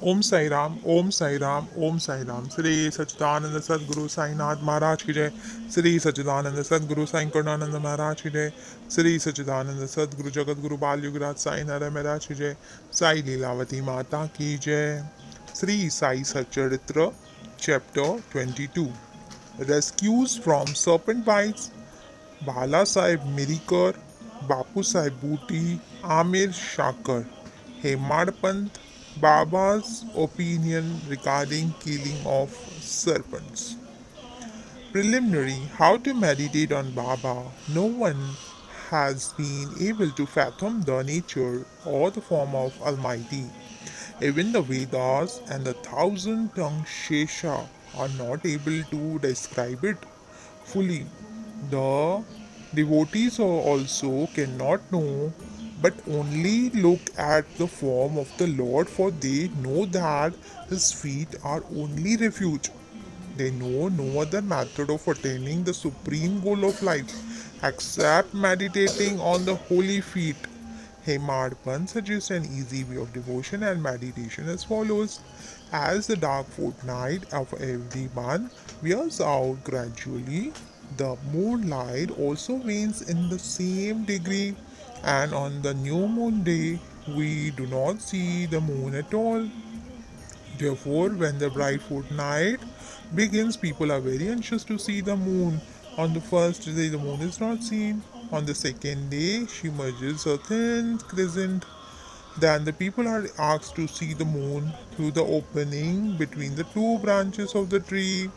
ओम साई राम, ओम साई राम, ओम साई राम। श्री सच्चिदानंद सदगुरु साईनाथ महाराज की जय। श्री सच्चिदानंद सदगुरु साई करुणानंद महाराज की जय। श्री सच्चिदानंद सदगुरु जगत गुरु बाल युगराज साई नारायण महाराज की जय। साई लीलावती माता की जय। श्री साई सच्चरित्र chapter 22 Rescues from Serpent Bites. Bala Sahib Mirikar, Bapu Sahib Booty, Amir Shakar. Hemadpant Baba's opinion regarding killing of serpents. Preliminary. How to meditate on Baba. No one has been able to fathom the nature or the form of Almighty. Even the Vedas and the thousand-tongued Shesha are not able to describe it fully. The devotees also cannot know, but only look at the form of the Lord, for they know that his feet are only refuge. They know no other method of attaining the supreme goal of life except meditating on the holy feet. Hemadpan suggests an easy way of devotion and meditation as follows. As the dark fortnight of every month wears out gradually, the moonlight also wanes in the same degree, and on the new moon day, we do not see the moon at all. Therefore, when the bright fortnight begins, people are very anxious to see the moon. On the first day, the moon is not seen. On the second day, she merges a thin crescent. Then the people are asked to see the moon through the opening between the two branches of the tree.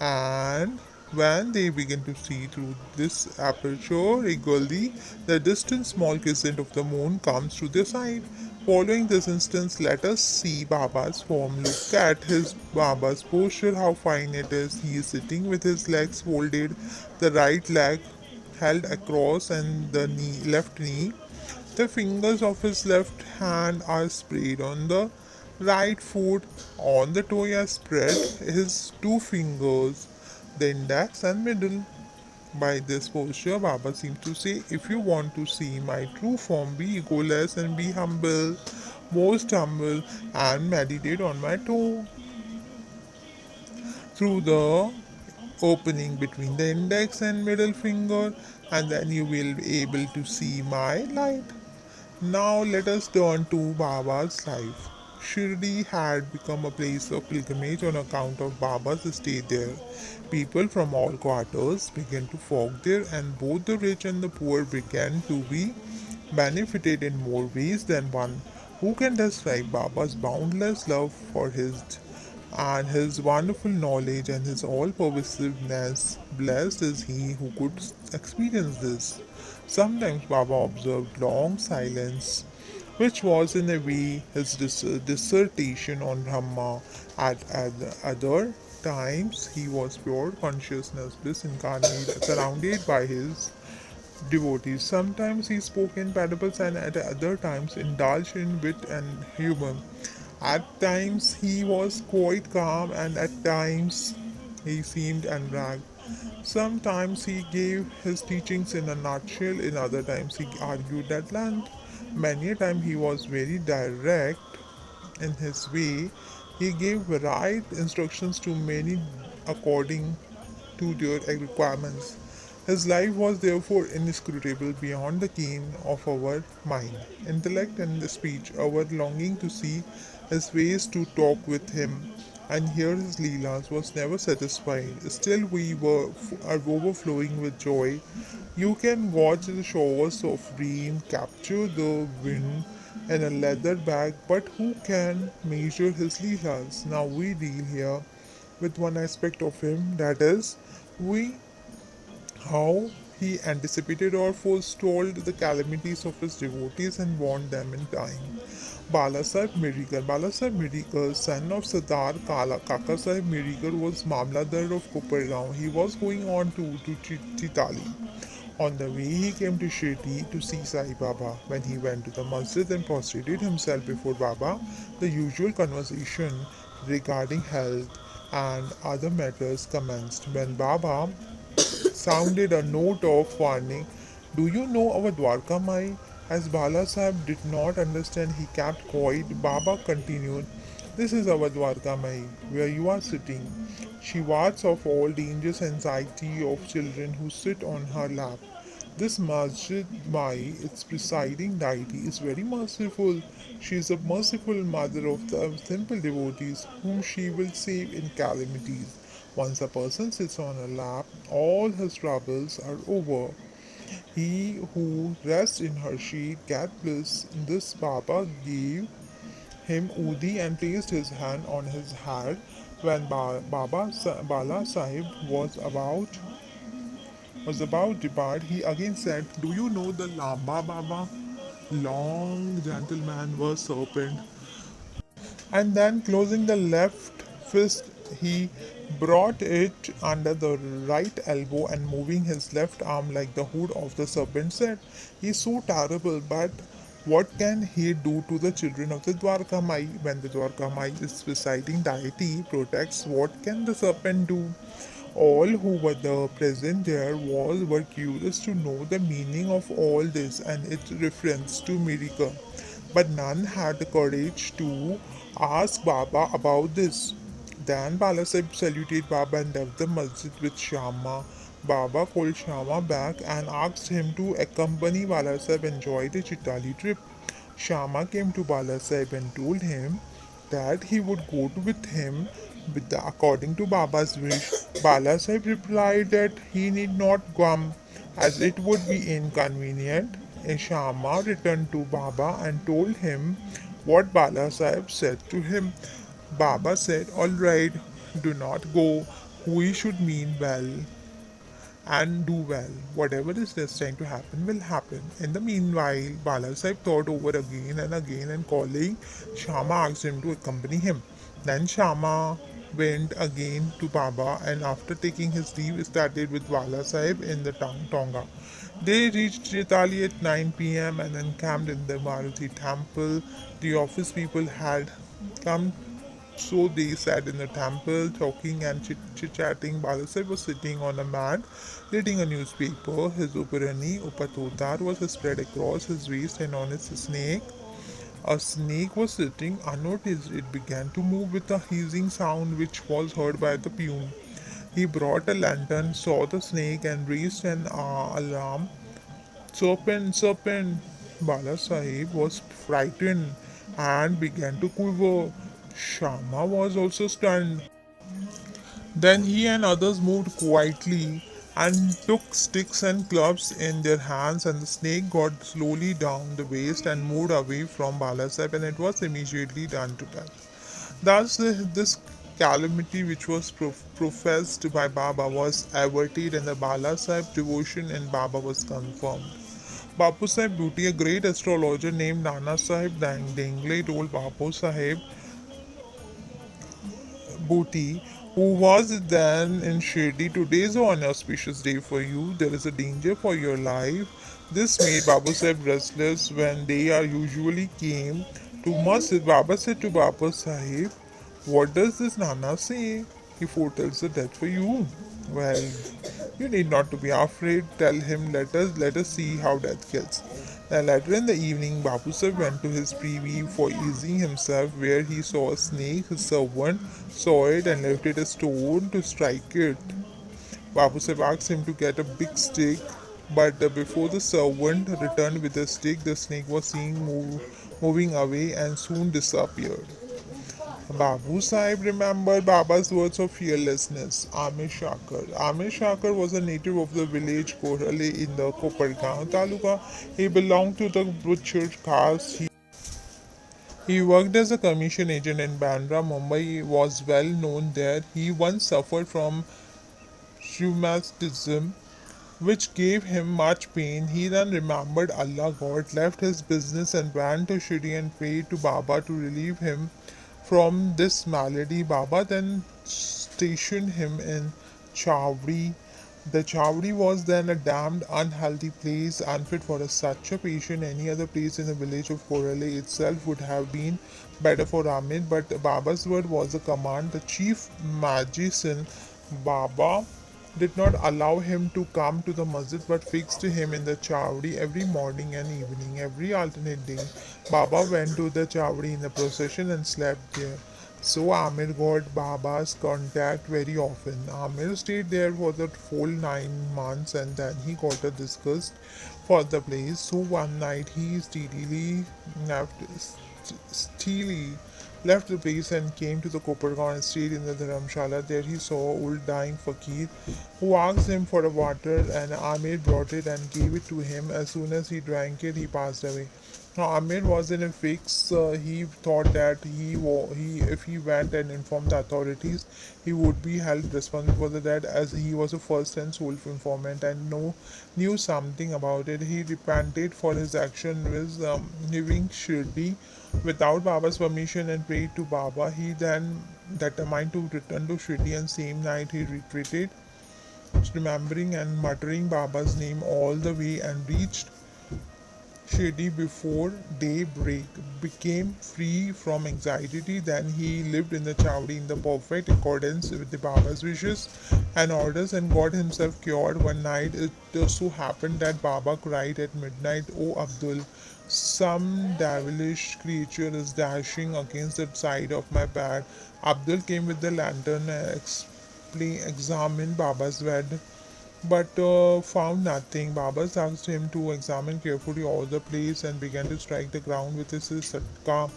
And when they begin to see through this aperture regularly, the distant small crescent of the moon comes to their sight. Following this instance, let us see Baba's form. Look at his Baba's posture, how fine it is. He is sitting with his legs folded, the right leg held across and the left knee. The fingers of his left hand are spread on the right foot. On the toe he has spread his two fingers, the index and middle. By this posture, Baba seems to say, if you want to see my true form, be egoless and be humble, most humble, and meditate on my toe. Through the opening between the index and middle finger, and then you will be able to see my light. Now let us turn to Baba's life. Shirdi had become a place of pilgrimage on account of Baba's stay there. People from all quarters began to flock there, and both the rich and the poor began to be benefited in more ways than one. Who can describe Baba's boundless love for his and his wonderful knowledge and his all pervasiveness? Blessed is he who could experience this. Sometimes Baba observed long silence, which was in a way his dissertation on Brahma. At other times, he was pure consciousness, bliss incarnate, surrounded by his devotees. Sometimes he spoke in parables, and at other times indulged in wit and humor. At times he was quite calm, and at times he seemed unbragged. Sometimes he gave his teachings in a nutshell, in other times he argued at length. Many a time he was very direct in his way. He gave varied instructions to many according to their requirements. His life was therefore inscrutable beyond the ken of our mind, intellect, and speech. Our longing to see his ways, to talk with him, and hear his leelas was never satisfied. Still, we are overflowing with joy. You can watch the showers of rain, capture the wind in a leather bag, but who can measure his leelas? Now we deal here with one aspect of him, that is, we how he anticipated or forestalled the calamities of his devotees and warned them in time. Balasaheb Mirikar. Balasaheb Mirikar, son of Sardar Kaka Sahib Mirikar, was Mamladar of Kupargaon. He was going on to Chitali. On the way, he came to Shirdi to see Sai Baba. When he went to the masjid and prostrated himself before Baba, the usual conversation regarding health and other matters commenced. When Baba sounded a note of warning. Do you know our Dwarka Mai? As Bala Sahib did not understand, he kept quiet. Baba continued. This is our Dwarka Mai, where you are sitting. She wards off all dangerous anxiety of children who sit on her lap. This Masjid Mai, its presiding deity, is very merciful. She is a merciful mother of the simple devotees whom she will save in calamities. Once a person sits on her lap, all his troubles are over. He who rests in her shade gets bliss. This Baba gave him Udi and placed his hand on his head. When Bala Sahib was about to depart, he again said, "Do you know the Lamba Baba? Long gentleman was serpent." And then closing the left fist, he brought it under the right elbow and moving his left arm like the hood of the serpent said, "He is so terrible, but what can he do to the children of the Dwarka Mai? When the Dwarka Mai is presiding deity protects, what can the serpent do?" All who were present there were curious to know the meaning of all this and its reference to miracle, but none had the courage to ask Baba about this. Then Balasaheb saluted Baba and left the masjid with Shama. Baba called Shama back and asked him to accompany Balasaheb and enjoy the Chitali trip. Shama came to Balasaheb and told him that he would go with him according to Baba's wish. Balasaheb replied that he need not come as it would be inconvenient. Shama returned to Baba and told him what Balasaheb said to him. Baba said, "Alright, do not go. We should mean well and do well. Whatever is destined to happen will happen." In the meanwhile, Balasaheb thought over again and again and calling Shama asked him to accompany him. Then Shama went again to Baba and after taking his leave started with Balasaheb in the Tonga. They reached Chitali at 9 p.m. and encamped in the Maruti temple. The office people had come, so they sat in the temple talking and chit-chatting. Balasaheb was sitting on a mat reading a newspaper. His upperani, upatotar, was spread across his waist and on his snake. A snake was sitting unnoticed. It began to move with a hissing sound which was heard by the peon. He brought a lantern, saw the snake, and raised an alarm. "Serpent, serpent!" Bala Sahib was frightened and began to quiver. Shama was also stunned. Then he and others moved quietly and took sticks and clubs in their hands, and the snake got slowly down the waist and moved away from Balasaheb, and it was immediately done to death. Thus, this calamity which was professed by Baba was averted, and the Balasaheb devotion in Baba was confirmed. Bapu Sahib Bhuti, a great astrologer named Nana Sahib Dangle, told Bapu Sahib Booty, who was then in Shirdi, "Today is an auspicious day for you. There is a danger for your life." This made Babu Sahib restless when they are usually came to masjid. Baba said to Babu Sahib, "What does this Nana say? He foretells the death for you." "Well, you need not to be afraid. Tell him, let us see how death kills." Then later in the evening, Babu Sahib went to his privy for easing himself, where he saw a snake. His servant saw it and lifted a stone to strike it. Babu Sahib asked him to get a big stick, but before the servant returned with the stick, the snake was seen moving away and soon disappeared. Babu Sahib remembered Baba's words of fearlessness. Amir Shakar. Amir Shakar was a native of the village Korale in the Kopargaon Taluka. He belonged to the butcher caste. He worked as a commission agent in Bandra. Mumbai was well known there. He once suffered from rheumatism, which gave him much pain. He then remembered Allah God, left his business and went to Shirdi and prayed to Baba to relieve him from this malady. Baba then stationed him in Chawdi. The Chawdi was then a damned, unhealthy place, unfit for such a patient. Any other place in the village of Korale itself would have been better for Amit, but Baba's word was a command. The chief magician, Baba, did not allow him to come to the masjid but fixed him in the chawdi every morning and evening. Every alternate day, Baba went to the chawdi in the procession and slept there. So Amir got Baba's contact very often. Amir stayed there for the full 9 months and then he got a disgust for the place. So one night he left, steely left the place and came to the Kopargaon and stayed in the Dharamshala. There he saw old dying fakir who asked him for a water and Amir brought it and gave it to him. As soon as he drank it, he passed away. Now, Amir was in a fix. He thought that if he went and informed the authorities, he would be held responsible for the death as he was a first and sole informant and knew something about it. He repented for his action with leaving Shirdi without Baba's permission and prayed to Baba. He then determined to return to Shirdi and same night he retreated, remembering and muttering Baba's name all the way and reached Shady before daybreak, became free from anxiety. Then he lived in the Chowdi in the perfect accordance with the Baba's wishes and orders and got himself cured. One night it so happened that Baba cried at midnight, "O Abdul, some devilish creature is dashing against the side of my bed." Abdul came with the lantern and examined Baba's bed but found nothing. Baba asked him to examine carefully all the place and began to strike the ground with his satka.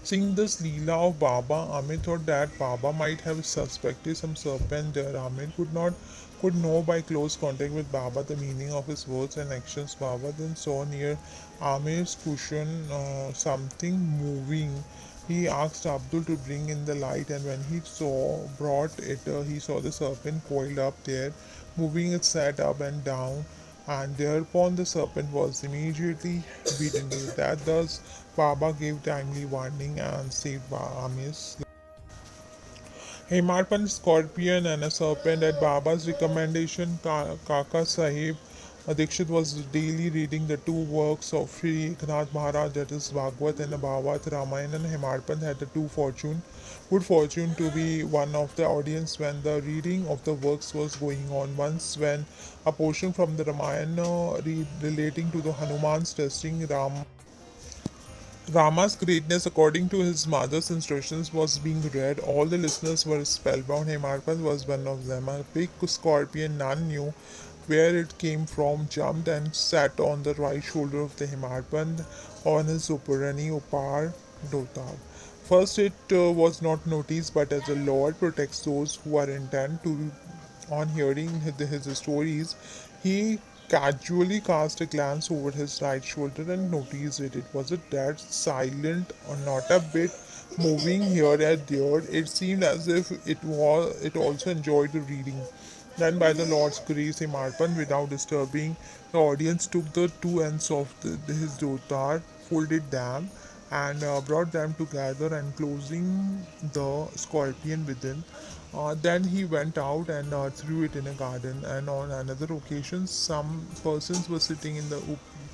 Seeing this Leela of Baba, Amit thought that Baba might have suspected some serpent there. Amit could know by close contact with Baba the meaning of his words and actions. Baba then saw near Amir's cushion something moving. He asked Abdul to bring in the light, and when he brought it, he saw the serpent coiled up there, moving its head up and down. And thereupon the serpent was immediately beaten to death. Thus, Baba gave timely warning and saved Amir's. Hemarpan scorpion and a serpent at Baba's recommendation. Kaka Sahib Dikshit was daily reading the two works of Sri Eknath Maharaj, that is Bhagavad and Bhagavad Ramayana. And Hemarpan had the good fortune to be one of the audience when the reading of the works was going on. Once, when a portion from the Ramayana relating to the Hanuman's testing Rama's greatness according to his mother's instructions was being read. All the listeners were spellbound. Hemarpad was one of them. A big scorpion, none knew where it came from, jumped and sat on the right shoulder of the Hemarpand on his Upurani Upar Dotar. First, it was not noticed, but as the Lord protects those who are intent to on hearing his stories, he casually cast a glance over his right shoulder and noticed it. It was a dead silent or not a bit moving here and there. It seemed as if it also enjoyed the reading. Then by the Lord's grace, Himarpan, without disturbing the audience, took the two ends of his dotar, folded them, and brought them together and closing the scorpion within. Then he went out and threw it in a garden. And on another occasion, some persons were sitting in the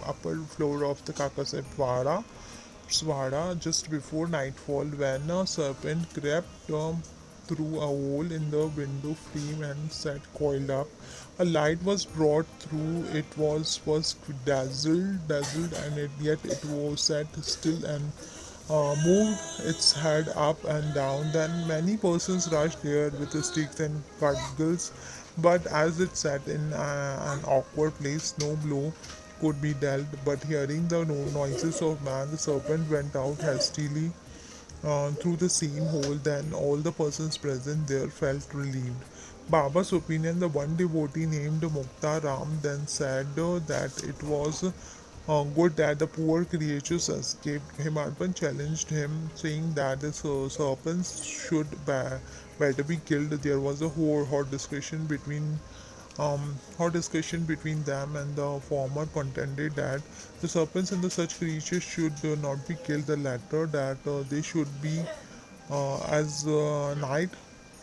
upper floor of the Kakasepwara Swada just before nightfall when a serpent crept through a hole in the window frame and sat coiled up. A light was brought through. It was first dazzled, and yet it was sat still and moved its head up and down. Then many persons rushed there with the sticks and cudgels, but as it sat in an awkward place, no blow could be dealt. But hearing the noises of man, the serpent went out hastily through the same hole. Then all the persons present there felt relieved. Baba's opinion, the one devotee named Mukta Ram then said that it was good that the poor creatures escaped. Himarpan challenged him, saying that the serpents should better be killed. There was a hot discussion between them, and the former contended that the serpents and the such creatures should not be killed. The latter that they should be. As night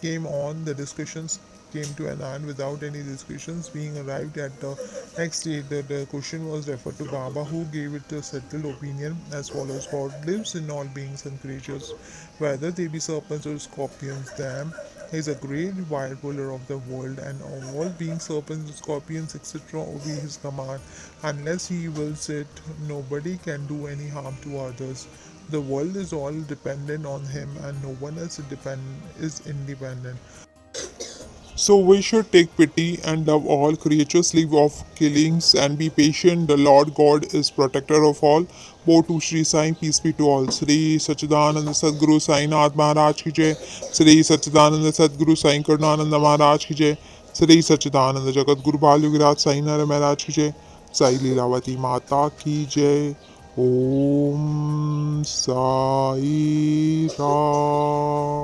came on, the discussions came to an end without any discussions being arrived at. The next day, the question was referred to Baba, who gave it a settled opinion as follows: God lives in all beings and creatures, whether they be serpents or scorpions. Them is a great wide ruler of the world, and all being serpents, scorpions, etc., obey his command. Unless he wills it, nobody can do any harm to others. The world is all dependent on him, and no one else is independent. So we should take pity and love all creatures, leave off killings, and be patient. The Lord God is protector of all. Bo to Sri Sai, peace be to all. Sri Sachidananda Sadguru Sai Nath Maharaj ki jai. Sri Sachidananda Sadguru Sai Karnananda Maharaj ki jai. Sri Sachidananda Jagat Guru Balugiraj Sai Nara Maharaj ki jai. Sai Leelavati Mata ki jai. Om Sai Ram.